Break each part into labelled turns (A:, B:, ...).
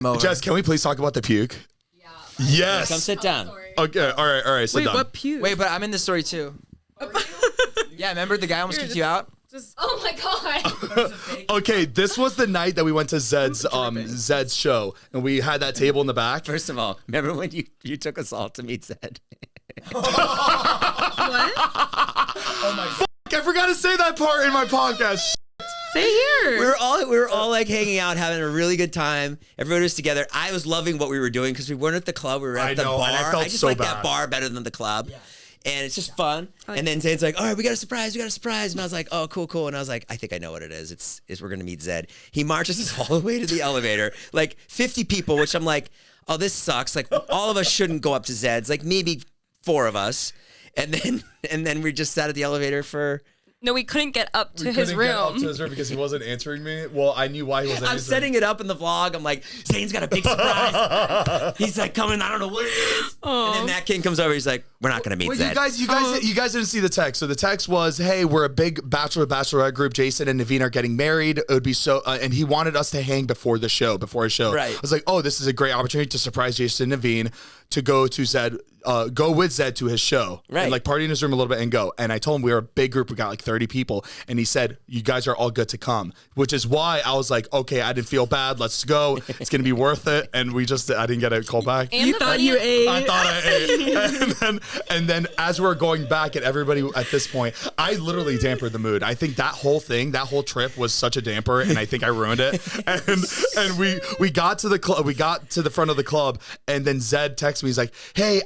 A: moment.
B: Jess, can we please talk about the puke?
C: Yeah.
B: Yes.
A: Come sit down.
B: Okay, all right. Sit
D: Wait,
B: down.
D: what puke?
C: Wait, but I'm in the story too. Yeah, remember the guy almost kicked you out?
E: Oh my god.
B: Okay, this was the night that we went to Zed's show, and we had that table in the back.
A: First of all, remember when you took us all to meet Zed?
D: What?
B: Oh my God. I forgot to say that part in my podcast.
D: Say here.
A: We were all like hanging out, having a really good time. Everybody was together. I was loving what we were doing because we weren't at the club. We were at the bar.
B: And I felt
A: just
B: so
A: like
B: bad.
A: that bar better than the club. Yeah. And it's just fun. And then Zane's like, all right, we got a surprise. And I was like, oh, cool. And I was like, I think I know what it is. It's we're going to meet Zed. He marches us all the way to the elevator, like 50 people, which I'm like, oh, this sucks. Like all of us shouldn't go up to Zed's, like maybe 4 of us. And then we just sat at the elevator for...
E: No, we couldn't get up to his room.
B: Get up to his room because he wasn't answering me. Well, I knew why he wasn't
A: I'm
B: answering.
A: setting it up in the vlog. I'm like, Zane's got a big surprise. He's like coming. I don't know what it is. And then Matt King comes over. He's like, we're not going to meet Zed.
B: You guys didn't see the text. So the text was, hey, we're a big bachelorette group. Jason and Naveen are getting married. It would be so, and he wanted us to hang before his show.
A: Right.
B: I was like, oh, this is a great opportunity to surprise Jason and Naveen to go to Zed, go with Zed to his show.
A: Right.
B: And like party in his room a little bit and go. And I told him we were a big group. We got like 30 people. And he said, you guys are all good to come, which is why I was like, okay, I didn't feel bad. Let's go. It's going to be worth it. And I didn't get a call back.
D: You thought you ate.
B: I thought I ate. And then as we're going back and everybody at this point, I literally dampened the mood. I think that whole trip was such a damper, and I think I ruined it. And we got to the club, we got to the front of the club, and then Zed texted me. He's like, hey,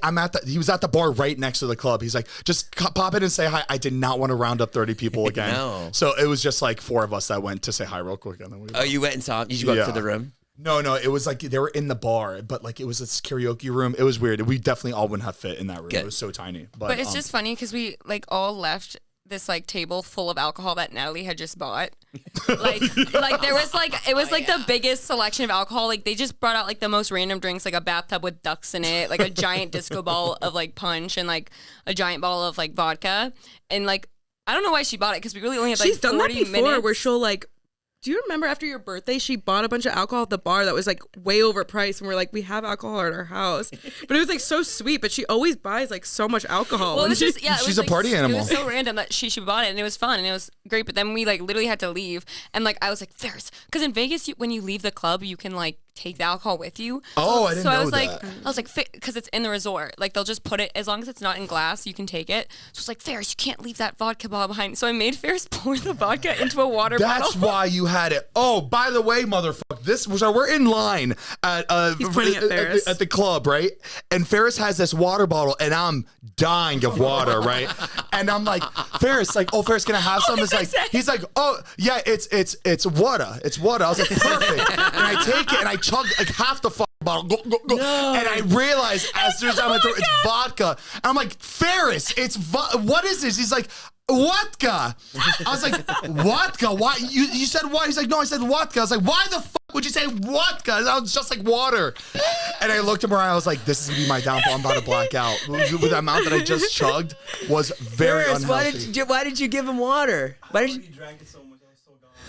B: he was at the bar right next to the club. He's like, just pop in and say hi. I did not want to round up 30 people again.
A: No.
B: So it was just like 4 of us that went to say hi real quick. And then
A: you went and saw him? Did you go up to the room?
B: No, it was like they were in the bar, but like it was this karaoke room. It was weird. We definitely all wouldn't have fit in that room. Good. It was so tiny.
E: But it's just funny because we like all left this like table full of alcohol that Natalie had just bought. like there was like it was the biggest selection of alcohol. Like they just brought out like the most random drinks, like a bathtub with ducks in it, like a giant disco ball of like punch, and like a giant bottle of like vodka. And like I don't know why she bought it because we really only had like 40 minutes.
D: She's done that before where she'll like, do you remember after your birthday, she bought a bunch of alcohol at the bar that was like way overpriced, and we're like, we have alcohol at our house, but it was like so sweet. But she always buys like so much alcohol.
E: Well, it was just,
B: she's a party animal.
E: It was so random that she bought it, and it was fun and it was great. But then we like literally had to leave, and like I was like, Ferris, because in Vegas, when you leave the club, you can like take the alcohol with you.
B: Oh, I didn't know that.
E: I was like, because it's in the resort, like they'll just put it, as long as it's not in glass, you can take it. So it's like, Ferris, you can't leave that vodka bottle behind. So I made Ferris pour the vodka into a water bottle.
B: That's why you had it. Oh, by the way, motherfucker, so we're in line at at the club, right? And Ferris has this water bottle, and I'm dying of water, right? And I'm like, Ferris, like, oh, Ferris, can I have some? It's like, he's like, oh, yeah, it's water. It's water. I was like, perfect. And I take it and I chug like half the fucking bottle. Go. No. And I realize as soon as I'm through, it's vodka. And I'm like, Ferris, what is this? He's like, vodka. I was like, vodka? Why? You said what? He's like, no, I said vodka. I was like, why the fuck would you say vodka? That was just like water. And I looked at him around. I was like, this is gonna be my downfall. I'm about to black out. With the amount that I just chugged was very
A: Ferris,
B: unhealthy.
A: Why did you give him water? Why did you?
F: Drank it so much.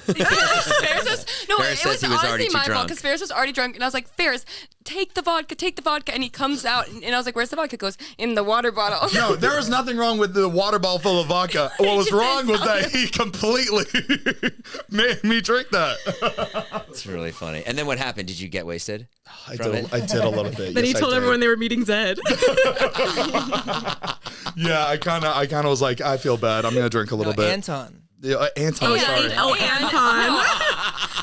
E: Ferris was honestly my fault because Ferris was already drunk, and I was like, Ferris, take the vodka, and he comes out, and I was like, where's the vodka? He goes, in the water bottle.
B: No, there was nothing wrong with the water bottle full of vodka. What was wrong was that he completely made me drink that.
A: It's really funny. And then what happened? Did you get wasted?
B: I did a little bit.
D: Then he told everyone they were meeting Zed.
B: Yeah, I kind of was like, I feel bad. I'm gonna drink a little bit.
C: Anton.
B: Yeah, Anton. Sorry.
D: Anton.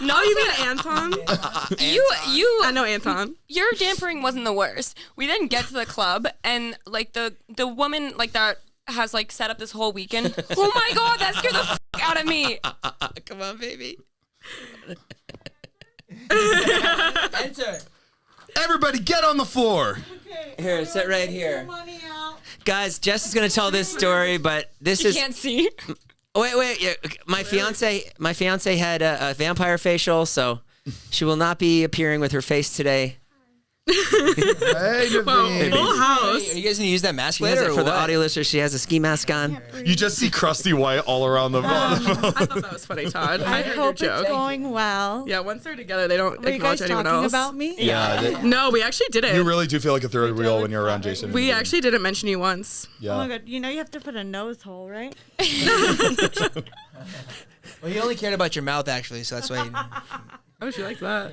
D: No, you mean Anton? I know Anton.
E: Your dampering wasn't the worst. We didn't get to the club, and like the woman like that has like set up this whole weekend. Oh my god, that scared the fuck out of me.
A: Come on, baby.
C: Enter.
B: Everybody, get on the floor.
C: Okay.
A: Here, sit right here. Guys, Jess is gonna tell this story, but this is.
E: You can't see.
A: Wait. Yeah, my fiance had a vampire facial, so she will not be appearing with her face today.
B: Hey,
D: Whoa,
B: Naveen.
D: full house.
C: Are you guys gonna use that mask
A: She has
C: later?
A: it
C: or
A: for the
C: what?
A: audio listeners. She has a ski mask on.
B: You just see crusty white all around the
D: I thought that was funny, Todd. I heard your
F: Hope it's
D: joke.
F: going well.
D: Yeah, once they're together, they don't
F: Were you guys
D: acknowledge anyone
F: talking
D: else.
F: about me?
B: Yeah,
D: No, we actually didn't.
B: you really do feel like a third wheel when you're around Jason.
D: We actually didn't mention you once.
B: Yeah.
F: Oh my god, you know you have to put a nose hole, right?
C: Well, he only cared about your mouth actually, so that's why.
D: Oh, she likes that.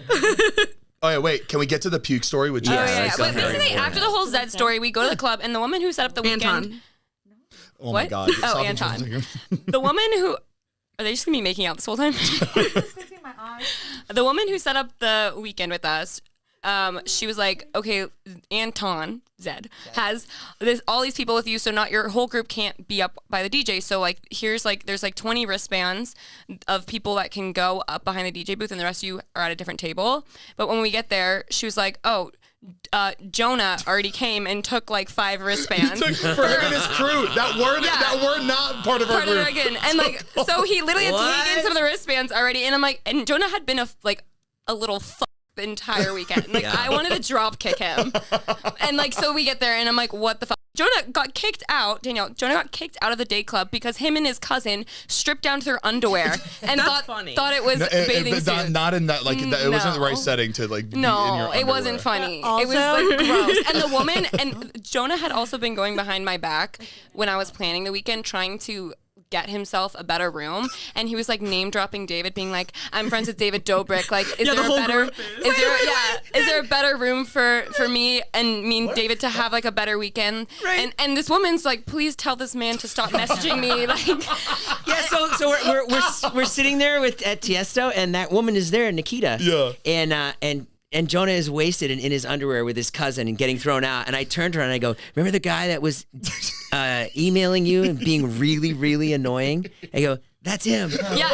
B: Oh yeah, wait. Can we get to the puke story with Jess?
E: Yeah.
A: That's
E: But
A: very
E: basically, after the whole Zed story, we go to the club, and the woman who set up the weekend.
D: Anton.
B: Oh my
E: What?
B: god.
E: Oh,
B: Stop
E: Anton.
B: interrupting him.
E: The woman who. Are they just gonna be making out this whole time? The woman who set up the weekend with us, she was like, okay, Anton, Zed, has all these people with you, so not your whole group can't be up by the DJ. So like, there's 20 wristbands of people that can go up behind the DJ booth, and the rest of you are at a different table. But when we get there, she was like, oh, Jonah already came and took like 5 wristbands.
B: For him and his crew. That were not part of our
E: Part of
B: group.
E: it again. And like, so he literally had
A: What?
E: taken some of the wristbands already, and I'm like, and Jonah had been a little the entire weekend. Like, I wanted to drop kick him. And like, so we get there, and I'm like, what the fuck? Jonah got kicked out, Danielle. Jonah got kicked out of the day club because him and his cousin stripped down to their underwear and
D: funny.
E: thought it was bathing suits.
B: Not in that, like, it wasn't the right
E: No.
B: setting to, like, be in your
E: No,
B: underwear.
E: it wasn't funny. It was
F: Also-
E: like gross. And the woman, and Jonah had also been going behind my back when I was planning the weekend, trying to get himself a better room, and he was like name dropping David, being like, I'm friends with David Dobrik, like, is
D: Yeah,
E: there
D: the
E: a
D: whole
E: better
D: group is.
E: is there a better room for me and me and David to have like a better weekend?
A: Right.
E: And this woman's like, please tell this man to stop messaging me. Like,
A: Yeah, so we're sitting there at Tiesto, and that woman is there, Nikita.
B: Yeah.
A: And Jonah is wasted and in his underwear with his cousin and getting thrown out. And I turned to her and I go, remember the guy that was emailing you and being really, really annoying? I go, that's him.
E: yeah,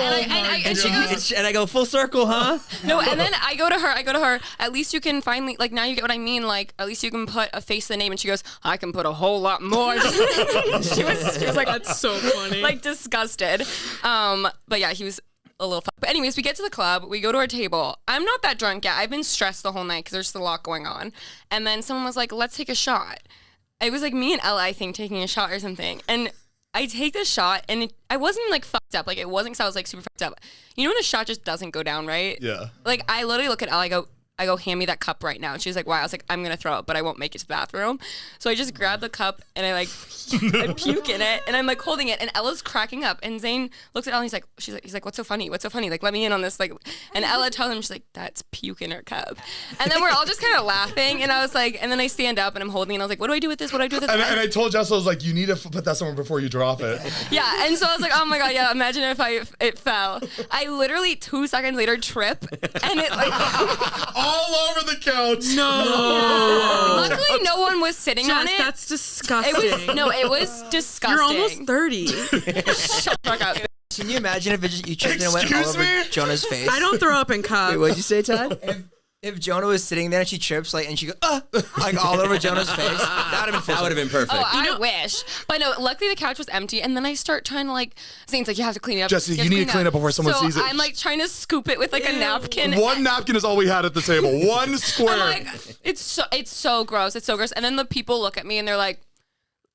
E: and she goes,
A: And I go, full circle, huh?
E: no, and then I go to her, at least you can finally, like, now you get what I mean, like, at least you can put a face to the name. And she goes, I can put a whole lot more. she was like,
D: That's so funny.
E: like, disgusted. But yeah, he was a little but anyways, we get to the club, we go to our table. I'm not that drunk yet. I've been stressed the whole night because there's just a lot going on. And then someone was like, let's take a shot. It was like me and Ella, I think, taking a shot or something. And I take the shot, and I wasn't even like fucked up. Like, it wasn't because I was like super fucked up. You know when a shot just doesn't go down right?
B: Yeah.
E: Like, I literally look at Ella, I go, hand me that cup right now. And she's like, why? I was like, I'm gonna throw up, but I won't make it to the bathroom. So I just grab the cup and I puke in it, and I'm like holding it, and Ella's cracking up. And Zane looks at Ella, and he's like, what's so funny? What's so funny? Like, let me in on this. Like, and Ella tells him, she's like, that's puke in her cup. And then we're all just kind of laughing, and I was like, and then I stand up and I'm holding it, and I was like, what do I do with this? What do I do with this?
B: And I told Jess, I was like, you need to put that somewhere before you drop it.
E: Yeah, and so I was like, oh my god, yeah, imagine if it fell. I literally 2 seconds later trip, and it like
B: All over the couch.
D: no.
E: luckily no one was sitting on
D: Jess,
E: it.
D: that's disgusting.
E: It was disgusting.
D: You're almost 30.
E: Shut the fuck up.
C: Can you imagine if you tripped and it went all
B: Excuse
C: over
B: me?
C: Jonah's face?
D: I don't throw up in cups.
A: Wait, what'd you say, Todd?
C: If Jonah was sitting there and she trips, like, and she goes, like all over Jonah's face, that would have been perfect.
E: Oh, I wish. But no, luckily the couch was empty, and then I start trying to like, Zane's like, you have to clean it up.
B: Jesse, you need to clean it up before someone sees it.
E: I'm like trying to scoop it with like a napkin.
B: One napkin is all we had at the table. One square.
E: I'm like, it's so gross. It's so gross. And then the people look at me and they're like,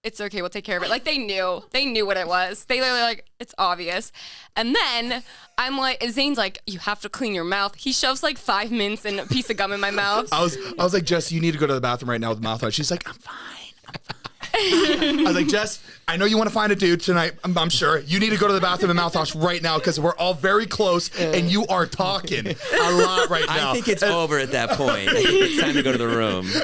E: it's okay, we'll take care of it. Like, they knew what it was. They literally like, it's obvious. And then I'm like, Zane's like, you have to clean your mouth. He shoves like 5 mints and a piece of gum in my mouth.
B: I was like, Jess, you need to go to the bathroom right now with mouthwash. She's like, I'm fine. I was like, Jess, I know you want to find a dude tonight. I'm sure. You need to go to the bathroom and mouthwash right now because we're all very close and you are talking a lot right now.
A: I think it's over at that point. I think it's time to go to the room.